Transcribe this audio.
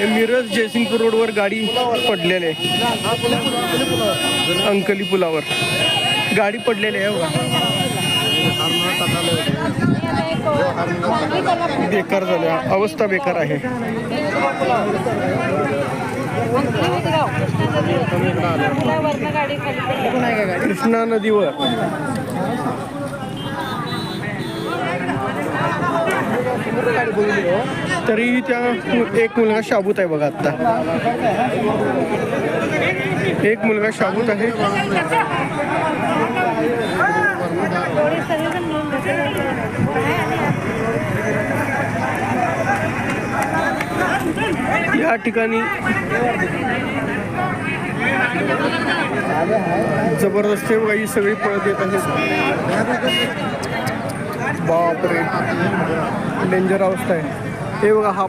मिरज जयसिंगपूर रोडवर गाडी पडलेली आहे. अंकली पुलावर गाडी पडलेली आहे बघा. बेकार झालं, अवस्था बेकार आहे. कृष्णा नदीवर तरी त्या एक मुलगा शाबूत आहे बघा. आता एक मुलगा शाबूत आहे. या ठिकाणी जबरदस्त बघा, ही सगळी पळत येत आहे. बापरे, डेंजर अवस्था आहे हे बघा. हा